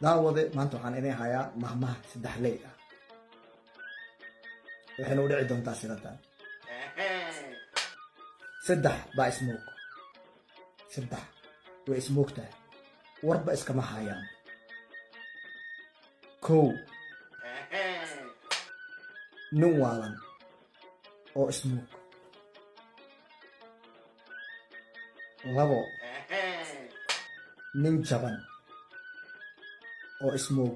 daawade maanta waxaan idin hayaa mahmaha saddex ley ah waxayna u dhici doontaa sidatan saddex baa ismoog saddex way ismoogtahay warba iskama hayaan kow nin waalan oo ismoog labo nin jaban oo ismoog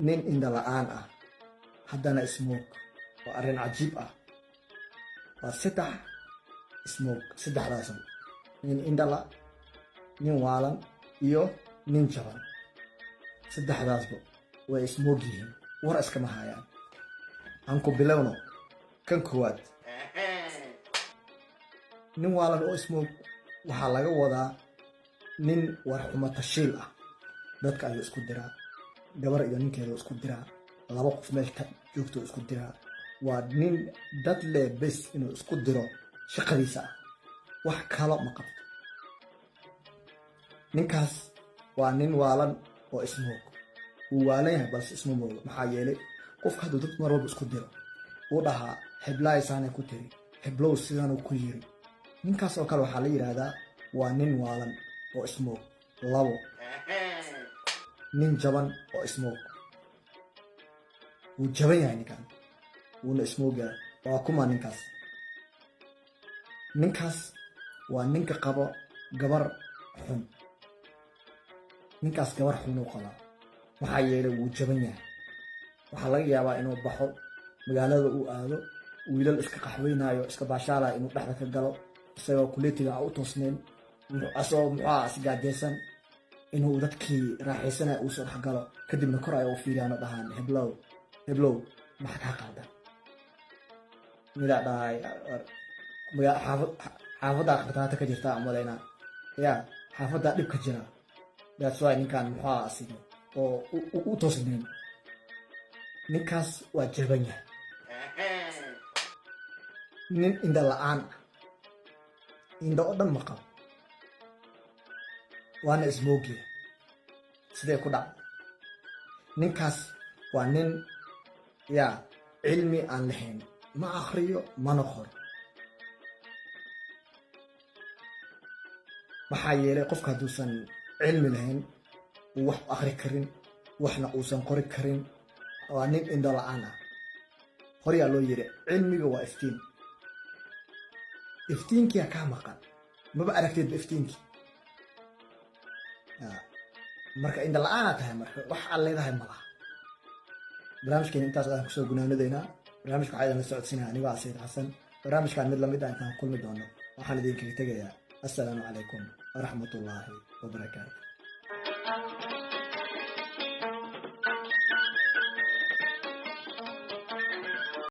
nin indha la'aan ah haddana ismoog waa arrin cajiib ah waa saddex ismoog saddexdaas nin indhala nin waalan iyo nin jaban saddexdaasba way ismoog yihiin war iskama hayaan aan ku bilowno kan koowaad nin waalan oo ismoog waxaa laga wadaa nin warxumo tashiil ah dadka ayuu isku diraa gabar iyo ninkeeda isku diraa laba qof meel ka joogto isku diraa waa nin dad leh bes inuu isku diro shaqadiisa ah wax kalo ma qabto ninkaas waa nin waalan oo ismoog wuu waalan yahay balse isma moogo maxaa yeelay qofka hadduu dad mar walba isku diro uu dhahaa heblaayisaanay ku tiri heblow sidaanuu ku yiri ninkaas oo kale waxaa la yidhaahdaa waa nin waalan oo ismoog labo nin jaban oo ismoog wuu jaban yahay ninkan wuuna ismoogaa waa kuma ninkaas waa ninka qabo gabar xun ninkaas gabar xun uu qabaa maxaa yeelay wuu jaban yahay waxaa laga yaabaa inuu baxo magaalada uu aado wiilal iska qaxweynaayo iska baashaalaya inuu dhexda ka galo isagoo kuleetiga u toosnayn asoo muxuuha isgaajaysan inuu dadkii raaxaysanaya uu soo dhex galo kadibna kor ay u fiiriyaan oo dhahaan heblow maxaa kaa qaldan midaa dhahay xaafaddaa khatarta ka jirta umalaynaa yaa xaafaddaa dhib ka jira that's why ninkan muxuuha asiga oo u toosnayn ninkaas waa jaban yahay nin indha la'aan ah indha oo dhan ma qabo waana ismoogiya sidee ku dhacda ninkaas waa nin yaa cilmi aan lahayn ma akhriyo mana qoro maxaa yeelay qofka hadduusan cilmi lahayn uu wax akhri karin waxna uusan qori karin waa nin indho la'aan ah horyaa loo yiri cilmiga waa iftiin iftiinkiyaa kaa maqan maba aragteedba iftiinkii marka indha la'aanaa tahay marka wax aad leedahay ma laha barnaamijkeena intaas ayaan kusoo gunaanadaynaa barnaamijka waxaa idin la socodsiinaya anigoo Sayid Xasan barnaamijkan mid lamid ah intaan kulmi doono waxaan idinkaga tegayaa assalaamu calaykum waraxmatullaahi wabarakaatu